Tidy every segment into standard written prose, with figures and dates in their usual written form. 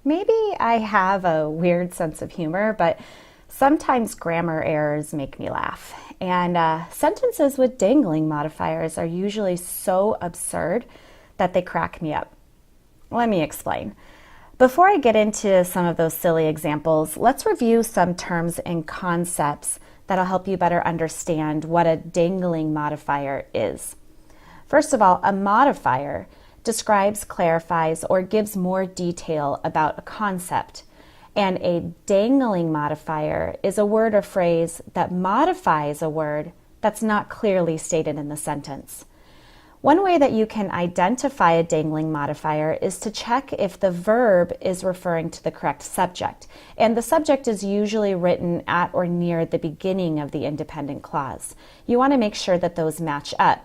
Maybe I have a weird sense of humor, but sometimes grammar errors make me laugh. And sentences with dangling modifiers are usually so absurd that they crack me up. Let me explain. Before I get into some of those silly examples, let's review some terms and concepts that'll help you better understand what a dangling modifier is. First of all, a modifier describes, clarifies, or gives more detail about a concept. And a dangling modifier is a word or phrase that modifies a word that's not clearly stated in the sentence. One way that you can identify a dangling modifier is to check if the verb is referring to the correct subject. And the subject is usually written at or near the beginning of the independent clause. You want to make sure that those match up.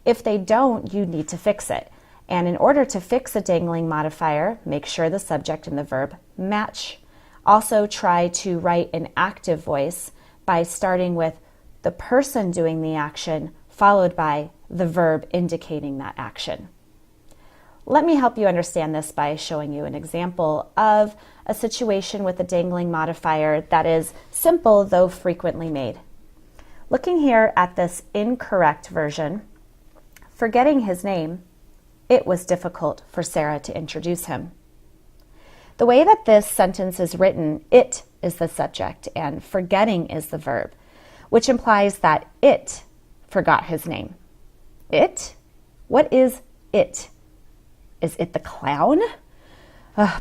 If they don't, you need to fix it. And in order to fix a dangling modifier, make sure the subject and the verb match. Also try to write an active voice by starting with the person doing the action followed by the verb indicating that action. Let me help you understand this by showing you an example of a situation with a dangling modifier that is simple though frequently made. Looking here at this incorrect version, forgetting his name, it was difficult for Sarah to introduce him. The way that this sentence is written, it is the subject and forgetting is the verb, which implies that it forgot his name. It? What is it? Is it the clown?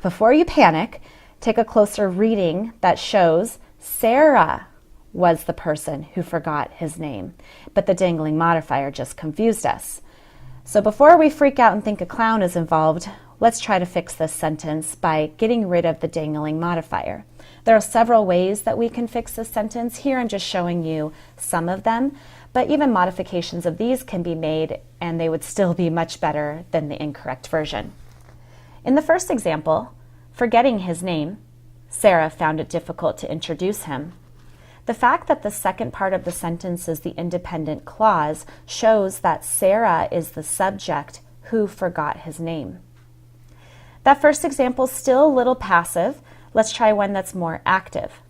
Before you panic, take a closer reading that shows Sarah was the person who forgot his name, but the dangling modifier just confused us. So before we freak out and think a clown is involved, let's try to fix this sentence by getting rid of the dangling modifier. There are several ways that we can fix this sentence. Here I'm just showing you some of them, but even modifications of these can be made and they would still be much better than the incorrect version. In the first example, forgetting his name, Sarah found it difficult to introduce him. The fact that the second part of the sentence is the independent clause shows that Sarah is the subject who forgot his name. That first example is still a little passive. Let's try one that's more active.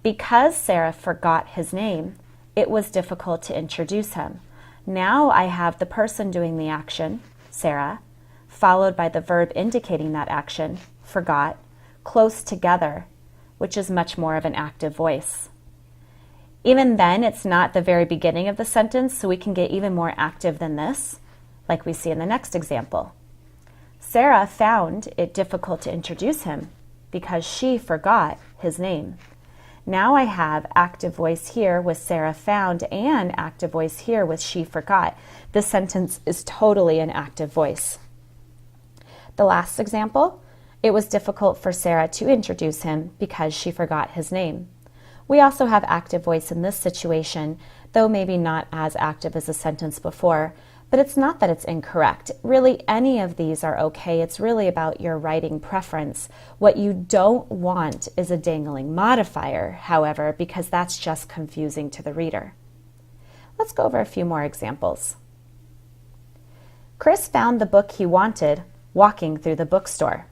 Because Sarah forgot his name, it was difficult to introduce him. Now I have the person doing the action, Sarah, followed by the verb indicating that action, forgot, close together, which is much more of an active voice. Even then, it's not the very beginning of the sentence, so we can get even more active than this, like we see in the next example. Sarah found it difficult to introduce him because she forgot his name. Now I have active voice here with Sarah found and active voice here with she forgot. This sentence is totally an active voice. The last example, it was difficult for Sarah to introduce him because she forgot his name. We also have active voice in this situation, though maybe not as active as the sentence before, but it's not that it's incorrect. Really, any of these are okay. It's really about your writing preference. What you don't want is a dangling modifier, however, because that's just confusing to the reader. Let's go over a few more examples. Chris found the book he wanted walking through the bookstore.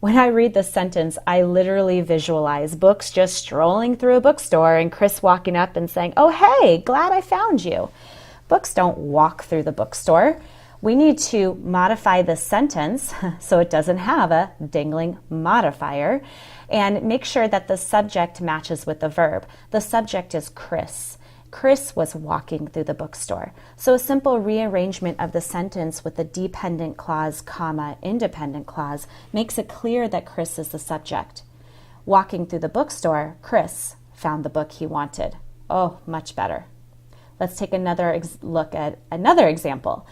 When I read this sentence, I literally visualize books just strolling through a bookstore and Chris walking up and saying, "Oh, hey, glad I found you." Books don't walk through the bookstore. We need to modify this sentence so it doesn't have a dangling modifier and make sure that the subject matches with the verb. The subject is Chris. Chris was walking through the bookstore. So a simple rearrangement of the sentence with the dependent clause, comma, independent clause makes it clear that Chris is the subject. Walking through the bookstore, Chris found the book he wanted. Oh, much better. Let's take another look at another example.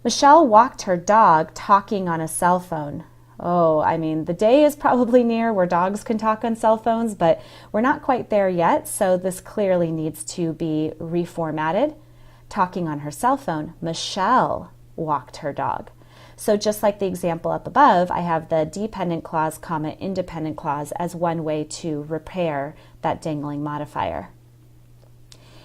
Michelle walked her dog talking on a cell phone. Oh, I mean, the day is probably near where dogs can talk on cell phones, but we're not quite there yet, so this clearly needs to be reformatted. Talking on her cell phone, Michelle walked her dog. So just like the example up above, I have the dependent clause, comma, independent clause as one way to repair that dangling modifier.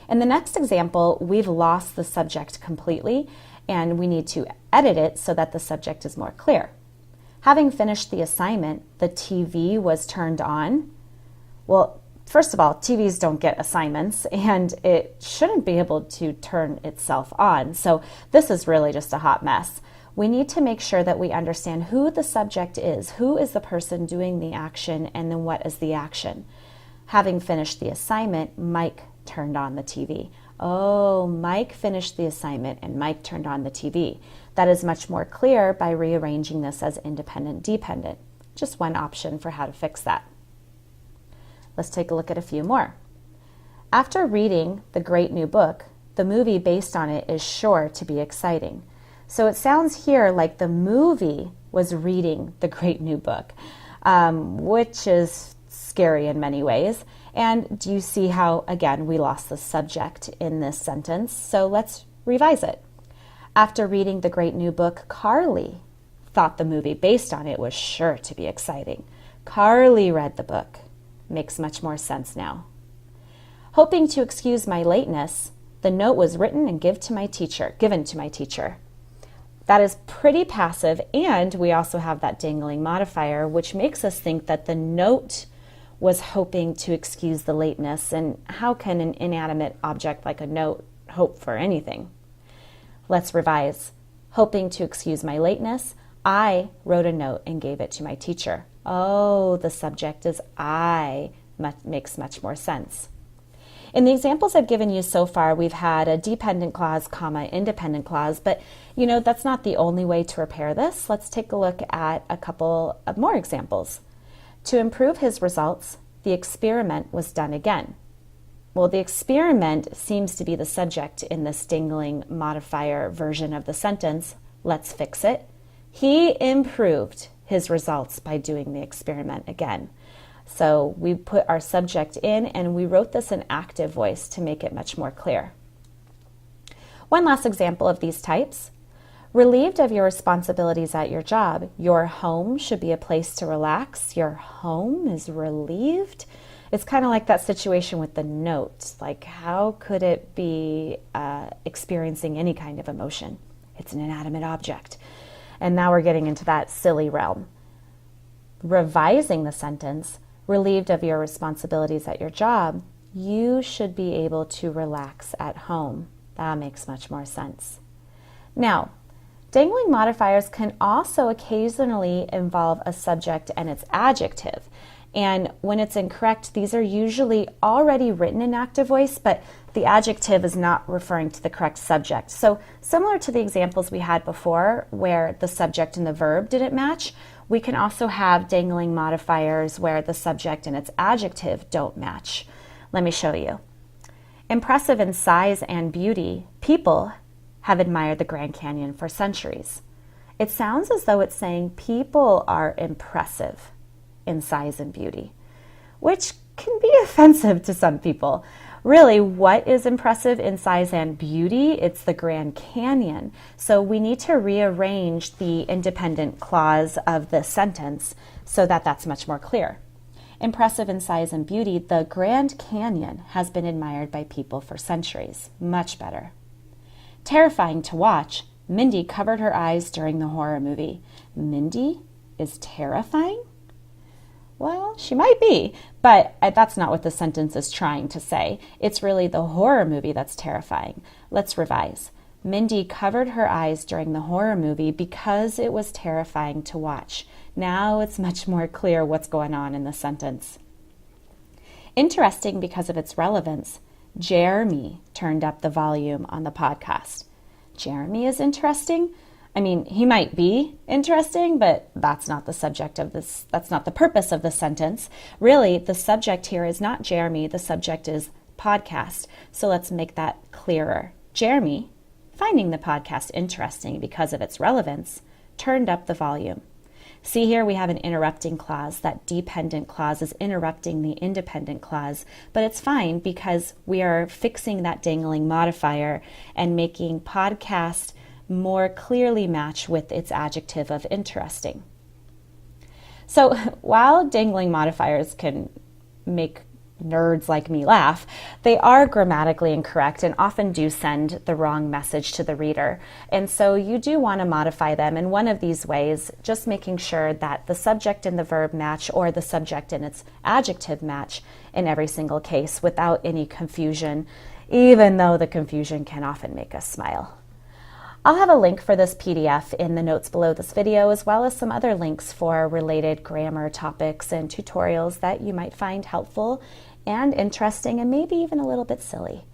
In the next example, we've lost the subject completely, and we need to edit it so that the subject is more clear. Having finished the assignment, the TV was turned on. Well, first of all, TVs don't get assignments, and it shouldn't be able to turn itself on. So this is really just a hot mess. We need to make sure that we understand who the subject is, who is the person doing the action, and then what is the action. Having finished the assignment, Mike turned on the TV. Oh, Mike finished the assignment and Mike turned on the TV. That is much more clear by rearranging this as independent-dependent. Just one option for how to fix that. Let's take a look at a few more. After reading the great new book, the movie based on it is sure to be exciting. So it sounds here like the movie was reading the great new book, which is scary in many ways. And do you see how, again, we lost the subject in this sentence? So let's revise it. After reading the great new book, Carly thought the movie based on it was sure to be exciting. Carly read the book. Makes much more sense now. Hoping to excuse my lateness, the note was written and given to my teacher. That is pretty passive, and we also have that dangling modifier, which makes us think that the note was hoping to excuse the lateness, and how can an inanimate object like a note hope for anything? Let's revise. Hoping to excuse my lateness, I wrote a note and gave it to my teacher. Oh, the subject is I. Makes much more sense. In the examples I've given you so far, we've had a dependent clause, comma, independent clause, but that's not the only way to repair this. Let's take a look at a couple of more examples. To improve his results, the experiment was done again. Well, the experiment seems to be the subject in this dangling modifier version of the sentence. Let's fix it. He improved his results by doing the experiment again. So we put our subject in, and we wrote this in active voice to make it much more clear. One last example of these types. Relieved of your responsibilities at your job, your home should be a place to relax. Your home is relieved. It's kind of like that situation with the note. Like, how could it be experiencing any kind of emotion? It's an inanimate object. And now we're getting into that silly realm. Revising the sentence, relieved of your responsibilities at your job, you should be able to relax at home. That makes much more sense. Now, dangling modifiers can also occasionally involve a subject and its adjective. And when it's incorrect, these are usually already written in active voice, but the adjective is not referring to the correct subject. So similar to the examples we had before where the subject and the verb didn't match, we can also have dangling modifiers where the subject and its adjective don't match. Let me show you. Impressive in size and beauty, people have admired the Grand Canyon for centuries. It sounds as though it's saying people are impressive in size and beauty, which can be offensive to some people. Really, what is impressive in size and beauty? It's the Grand Canyon. So we need to rearrange the independent clause of the sentence so that that's much more clear. Impressive in size and beauty, the Grand Canyon has been admired by people for centuries. Much better. Terrifying to watch, Mindy covered her eyes during the horror movie. Mindy is terrifying? Well, she might be, but that's not what the sentence is trying to say. It's really the horror movie that's terrifying. Let's revise. Mindy covered her eyes during the horror movie because it was terrifying to watch. Now it's much more clear what's going on in the sentence. Interesting because of its relevance, Jeremy turned up the volume on the podcast. Jeremy is interesting? I mean, he might be interesting, but that's not the subject of this. That's not the purpose of the sentence. Really, the subject here is not Jeremy. The subject is podcast. So let's make that clearer. Jeremy, finding the podcast interesting because of its relevance, turned up the volume. See here we have an interrupting clause. That dependent clause is interrupting the independent clause, but it's fine because we are fixing that dangling modifier and making podcast more clearly match with its adjective of interesting. So while dangling modifiers can make nerds like me laugh, they are grammatically incorrect and often do send the wrong message to the reader. And so you do want to modify them in one of these ways, just making sure that the subject and the verb match, or the subject and its adjective match in every single case without any confusion, even though the confusion can often make us smile. I'll have a link for this PDF in the notes below this video, as well as some other links for related grammar topics and tutorials that you might find helpful and interesting and maybe even a little bit silly.